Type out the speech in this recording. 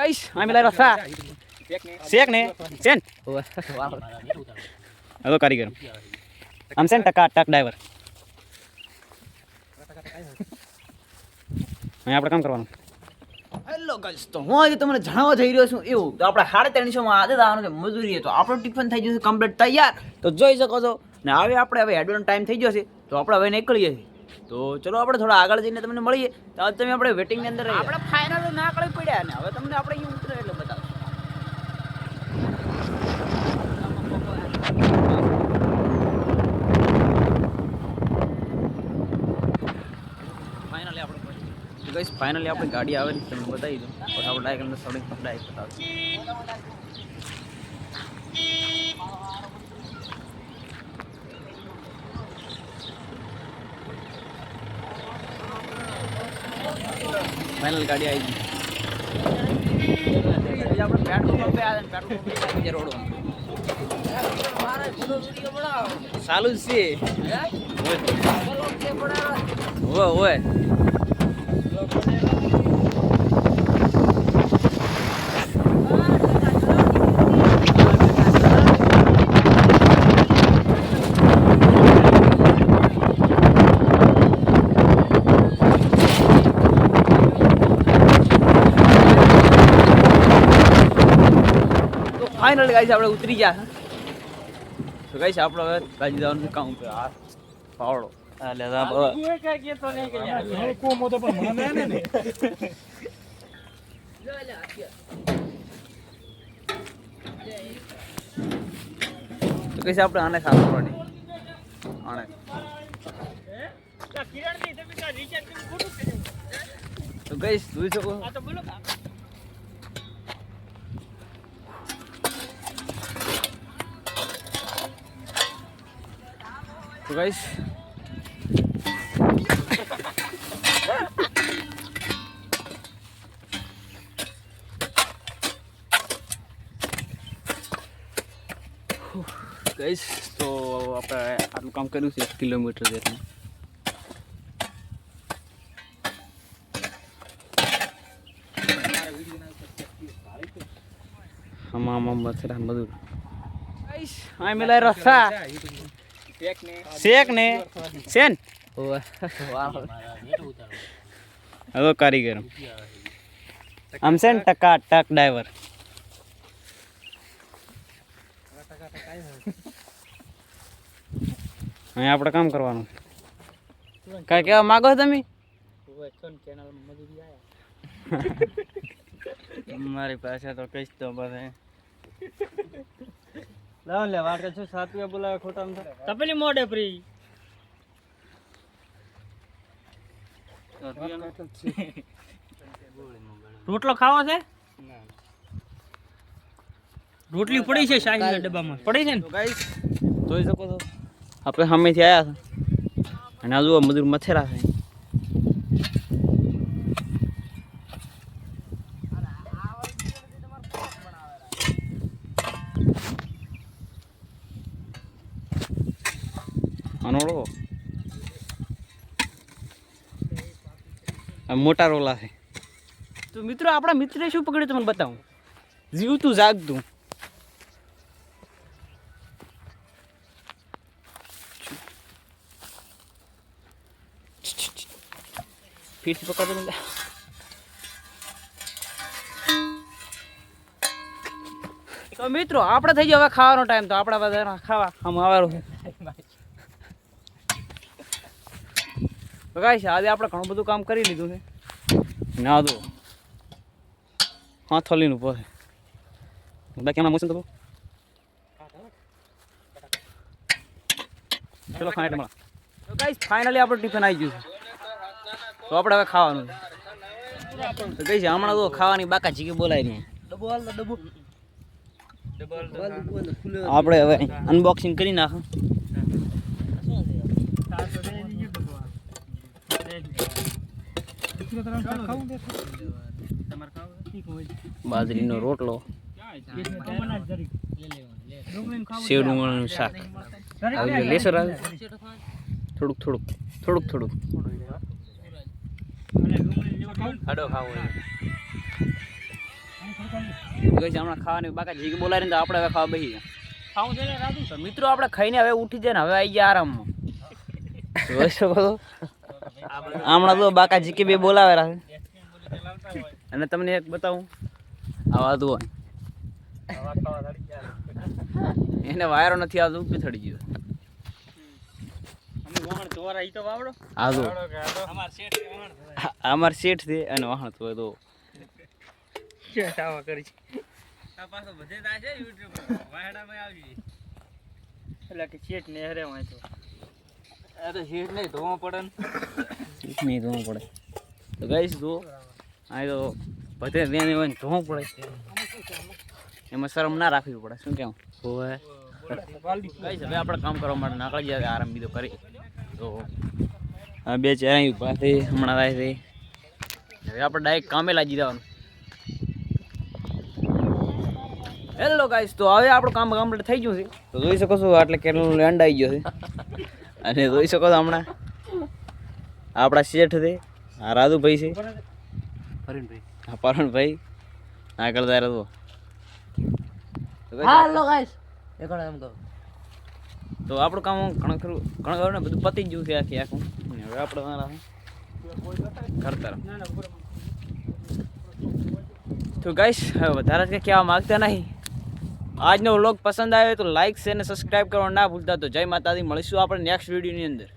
Guys અમે લાઈ રસા શેક ને સેન હેલો કારીગર આમ સેન ટકા ટક ડ્રાઈવર અહીં આપણે કામ કરવાનું. હેલો ગાઈસ, તો હું આજે તમને જણાવવા જઈ રહ્યો છું એવું તો આપણે 350 માં આજે આવવાનું છે મજૂરીએ. તો આપણો ટિફિન થઈ ગયું છે કમ્પ્લીટ તૈયાર, તો જોઈ શકો છો. ને હવે એડવાનો ટાઈમ થઈ ગયો છે, તો આપણે હવે નીકળીએ છીએ. તો ચલો આપણે થોડા આગળ જઈને તમને મળીએ. તો આજ તમે આપણે વેટિંગની અંદર રહીએ. આપણે ફાઇનલ ના કળી પડ્યા ને હવે તમને આપણે અહીં ઉતરે એટલે બતાવો. ફાઇનલી આપણી ગાડી આવેલી તમને બતાવી દઉં. ફટાફટ ડાયરેક્ટ અંદર સડી ડાયરેક્ટ બતાવું. ફાઇનલ ગાડી આવી ગઈ. આપણે પેટ્રોલ પંપે આવ્યા ને પેટ્રોલ પંપે રોડ ચાલુ જ છે. હોય ફાઇનલ ગાઈસ આપણે ઉતરી ગયા. તો ગાઈસ આપણે હવે ગાડી જવાનું કામ કરે આ પાવડો એટલે તો કઈશ આપણે આને ખાવા પડે આને. તો કઈશ જોઈ શકો તો ગાઈસ તો આપણે આટલું કામ કર્યું છે 1 કિલોમીટર જેટલું. આમાં મથરા બધું ગાઈસ આ મેલા રસા શેક ને સેન હેલો કારીગર આમ સેન ટકા ટક ડ્રાઈવર અહીં આપણે કામ કરવાનું. કઈ કહેવા માંગો તમે? મારી પાસે તો કઈશ તો બધે લાવ લે વાટે છે 7 રૂપિયા બોલાવે ખોટામ તપેલી મોડે ફ્રી રોટલો ખાવો છે? રોટલી પડી છે શાહીના ડબ્બામાં પડી છે ને. તો ગાઈસ જોઈ શકો છો આપણે સામેથી આવ્યા છે અને આ જુઓ મજૂર મથેરા છે. અનોળો મોટા રોલા છે. તો મિત્રો આપણા મિત્રે શું પકડ્યું તમને બતાવું. જીવતું જાગતું ફીરથી પકડતો નથી. તો મિત્રો આપણે થઈ ગયો હવે ખાવાનો ટાઈમ. તો આપણા બધા ખાવા આમ આવવાનું છે. તો ગાઈસ આજે આપણે ઘણું બધું કામ કરી લીધું છે. ના દો હા થોલીનું પોસે બાકી એમાં મોસમ તો ચલો ખાઈ મળા. તો ગાઈસ ફાઇનલી આપણું ટિફિન આવી ગયું છે. તો આપણે હવે ખાવાનું છે. તો ગાઈસ હમણાં તો ખાવાની બાકા ચીકી બોલાય નહીં. આપણે હવે અનબોક્સિંગ કરી નાખો. બાજરીનો રોટલો સેવ ડુંગળીનું શાક લેસર આવે થોડુંક થોડુંક થોડુંક થોડુંક હાડો ખાવું હમણાં ખાવાની બાકા જીગ બોલાવીને તો આપણે હવે ખાવા બેસી ગયા ખાવું છે ને રાધું તો મિત્રો આપણે ખાઈને હવે ઉઠી જાય ને હવે આવી ગયા આરામમાં જોઈ શકો છો હમણાં તો બાકા જીકે બે બોલાવે રાખે અને તમને એક બતાવું આવા તો એને વાયરો નથી આવતો પીથડી ગયો અમાર શેઠ છે અને વાહણ તો તો તો ગઈશ તો આ તો બધે ધ્યાન હોય ને ધોવું પડે એમાં શરમ ના રાખવી પડે શું કેવું ગઈશ હવે આપણે કામ કરવા માટે નાકળી જાય આરામ બીજો કરી તો બે ચાર ઉભા થઈ હમણાં થાય છે હવે આપણે ડાયરેક્ટ કામે લાગી જવાનું હેલો ગાઈસ તો હવે આપણું કામ કમ્પ્લીટ થઈ ગયું છે તો જોઈ શકો છો એટલે કેટલું લેન્ડ આવી ગયો છે અને જોઈ શકો છો હમણાં આપણા શેઠ છે આ રાધુભાઈ છે હા પરણભાઈ આગળ જાય રહો હાલો ગાઈસ એકડો એમ કહો તો આપણું કામ ઘણું ખરું ને બધું પતી જ ગયું છે આખી આખું હવે આપણે ઘર તરફ તો ગાઈસ હવે વધારે કંઈ કહેવા માગતા નહીં આજનો વ્લોગ પસંદ આવ્યો તો લાઈક શેર અને સબસ્ક્રાઈબ કરવા ના ભૂલતા તો જય માતાજી મળીશું આપણે નેક્સ્ટ વિડીયોની અંદર